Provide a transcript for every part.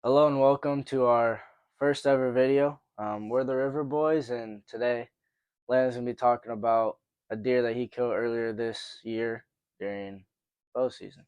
Hello and welcome to our first ever video. We're the River Boys, and today Landon's gonna be talking about a deer that he killed earlier this year during bow season.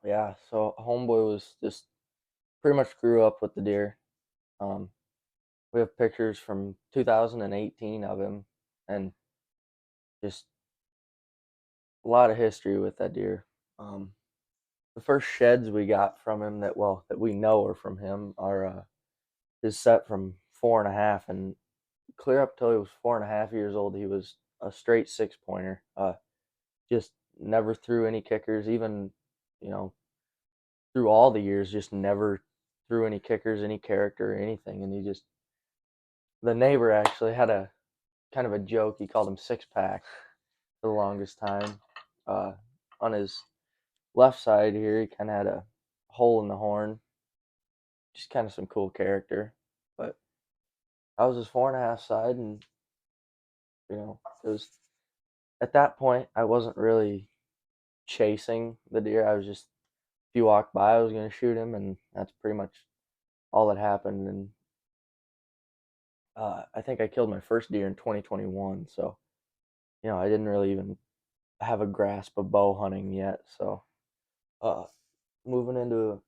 Yeah, so Homeboy was just pretty much grew up with the deer. Um, we have pictures from 2018 of him, and just a lot of history with that deer. Um, the first sheds we got from him that we know are from him are his set from 4.5, and clear up till he was 4.5 years old, he was a straight 6 pointer. Just never threw any kickers, even you know through all the years, just never threw any kickers, any character, or anything. And the neighbor actually had a kind of a joke. He called him Six Pack for the longest time. Uh, on his left side here, he kind of had a hole in the horn, just kind of some cool character. But I was his 4.5 side, and it was at that point I wasn't really chasing the deer. I was just if he walked by, I was gonna shoot him, and that's pretty much all that happened. And I think I killed my first deer in 2021, so I didn't really even have a grasp of bow hunting yet. So uh, moving into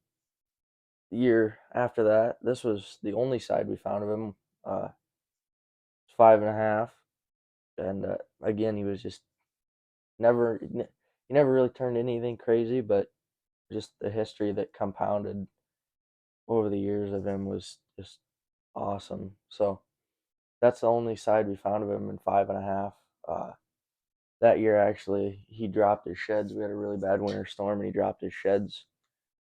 the year after that, this was the only side we found of him. Was 5.5, and again, he was just never he never really turned anything crazy, but just the history that compounded over the years of him was just awesome. So that's the only side we found of him in 5.5. That year, actually, he dropped his sheds. We had a really bad winter storm, and he dropped his sheds.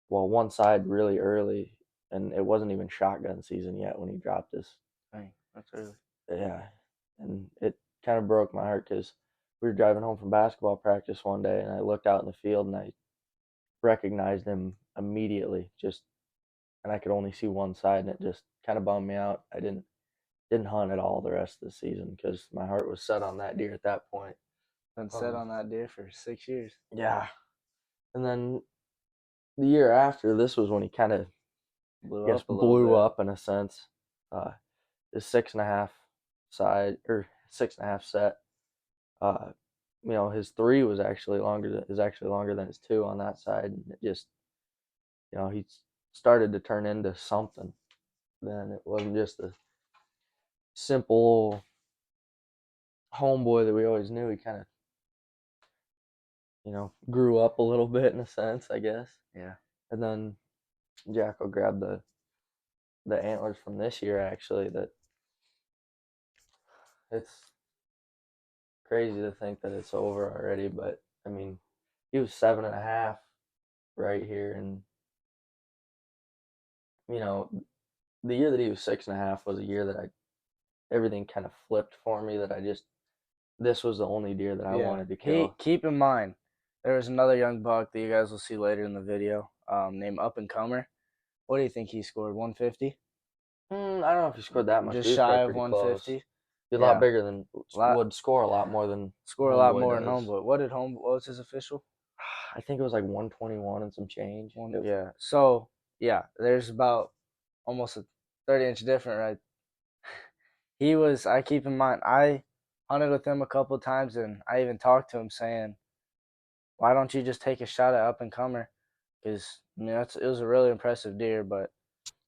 Well, one side really early, and it wasn't even shotgun season yet when he dropped his. Dang, that's early. Yeah, and it kind of broke my heart because we were driving home from basketball practice one day, and I looked out in the field and I recognized him immediately. And I could only see one side, and it just kind of bummed me out. I didn't hunt at all the rest of the season because my heart was set on that deer at that point. Been set Um, on that deer for 6 years. yeah, and then the year after, this was when he kind of, Blew I guess, up a little blew bit. up in a sense. Uh, his 6.5 side or 6.5 set. Uh, his three is actually longer than his two on that side, and it just he started to turn into something. Then it wasn't just a simple homeboy that we always knew. He kind of grew up a little bit in a sense, I guess. Yeah. And then Jacko grabbed the antlers from this year. Actually, that it's crazy to think that it's over already. But I mean, he was 7.5 right here, and you know the year that he was 6.5 was a year that I everything kind of flipped for me. That I just this was the only deer that I Yeah. wanted to He kill. keep in mind there was another young buck that you guys will see later in the video, named Up and Comer. What do you think he scored? 150? I don't know if he scored that much, but Just he was shy probably of pretty close. 150. He's a lot Yeah. bigger than Lot would score a lot more than Score a lot Homeboy more than does. Homeboy. What was his official? I think it was like 121 and some change. One, yeah. So yeah, there's about almost a 30-inch difference, right? He was. I keep in mind. I hunted with him a couple of times, and I even talked to him saying, "Why don't you just take a shot at Up and Comer?" Because it was a really impressive deer, but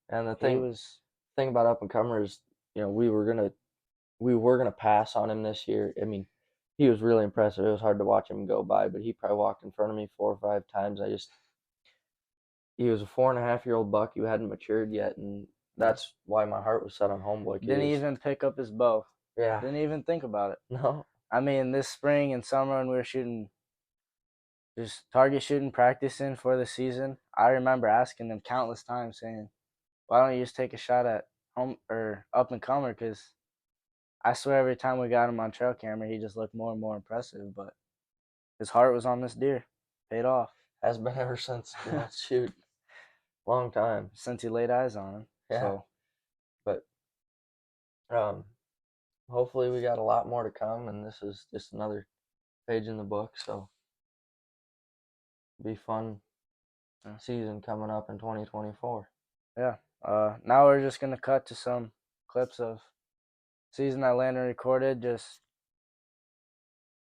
And the he thing was. thing about up and comers, we were gonna pass on him this year. I mean, he was really impressive. It was hard to watch him go by, but he probably walked in front of me 4 or 5 times. He was a 4.5-year-old buck who hadn't matured yet, and that's why my heart was set on Homeboy. He Didn't was, even pick up his bow. yeah, Didn't even think about it. no, I mean, this spring and summer when we were shooting, just target shooting, practicing for the season, I remember asking them countless times saying, "Why don't you just take a shot at home or Up and Comer?" Because I swear every time we got him on trail camera, he just looked more and more impressive. But his heart was on this deer. Paid off has been ever since. Shoot, long time. since he laid eyes on him. Yeah, So but um, hopefully we got a lot more to come, and this is just another page in the book. So be fun yeah. season coming up in 2024. Yeah. Now we're just gonna cut to some clips of season that Landon recorded just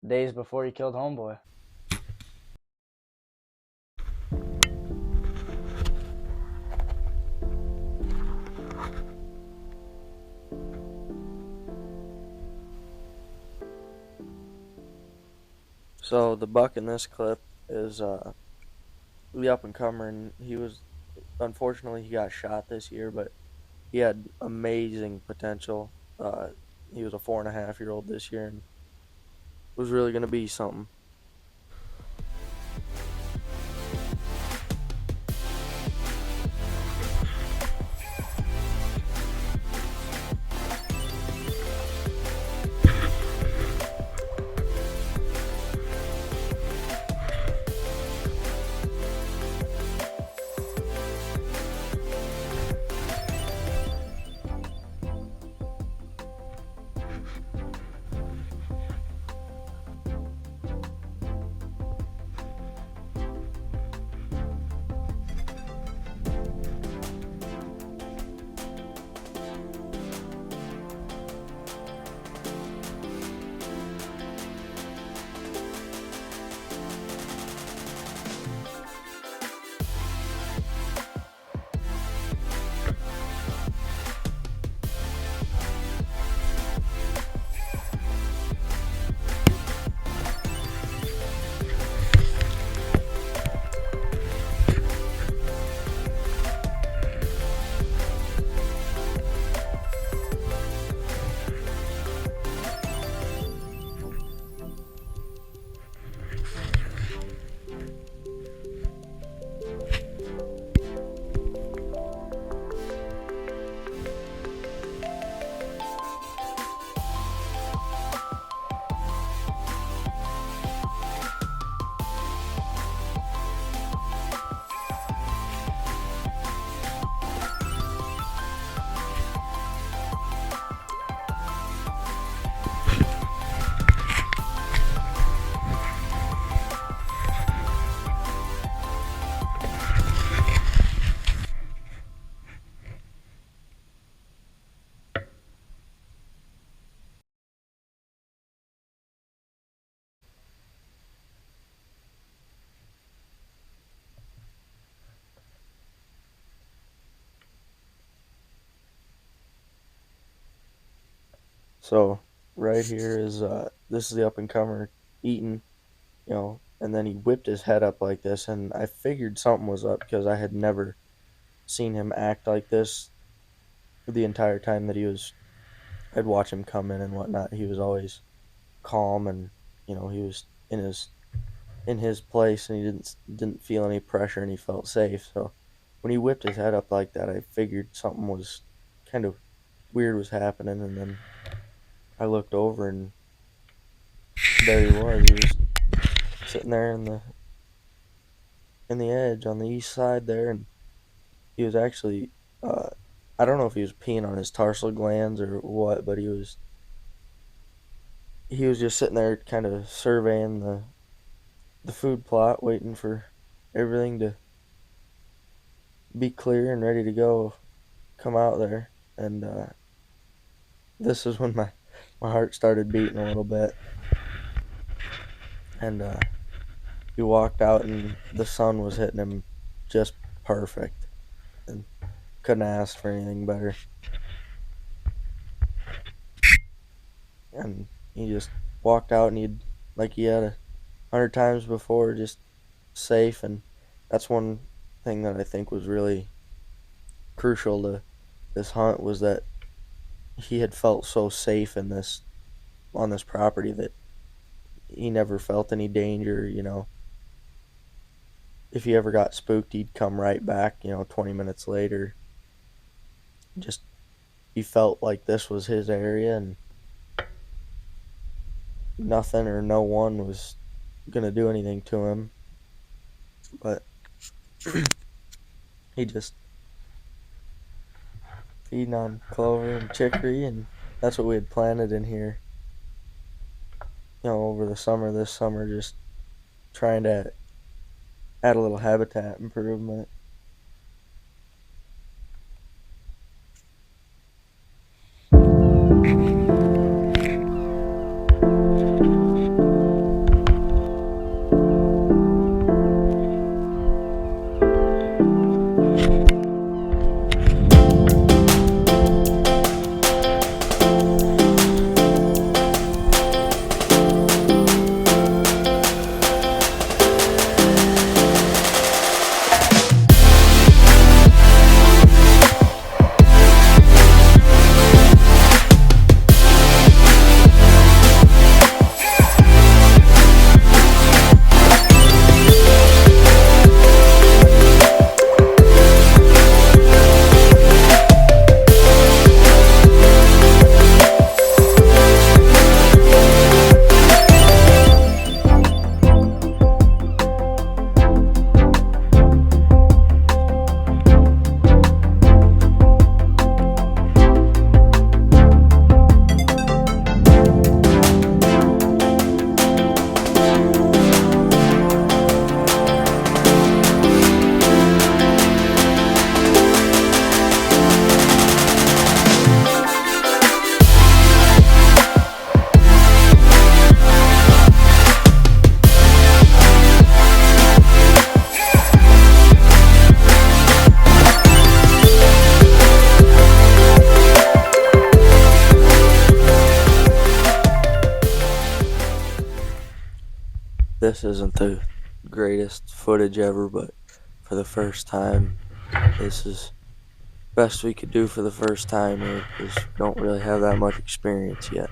days before he killed Homeboy. So the buck in this clip is the up and comer, and he was unfortunately he got shot this year, but he had amazing potential. He was a 4.5 year old this year and was really going to be something. So right here is this is the up and comer eating, and then he whipped his head up like this, and I figured something was up because I had never seen him act like this the entire time that I'd watch him come in and whatnot. He was always calm, and he was in his place, and he didn't feel any pressure, and he felt safe. So when he whipped his head up like that, I figured something was kind of weird was happening, and then I looked over, and there he was. He was sitting there in the edge on the east side there, and he was actually I don't know if he was peeing on his tarsal glands or what, but he was just sitting there kind of surveying the food plot, waiting for everything to be clear and ready to go, come out there. And this is when my heart started beating a little bit. And he walked out, and the sun was hitting him just perfect, and couldn't ask for anything better. And he just walked out, and like he had 100 times before, just safe. And that's one thing that I think was really crucial to this hunt, was that he had felt so safe on this property that he never felt any danger. If he ever got spooked, he'd come right back, 20 minutes later. Just he felt like this was his area, and nothing or no one was gonna do anything to him. But he just feeding on clover and chicory, and that's what we had planted in here, over the summer. This summer, just trying to add a little habitat improvement. this isn't the greatest footage ever, but for the first time, this is best we could do for the first time here because we don't really have that much experience yet.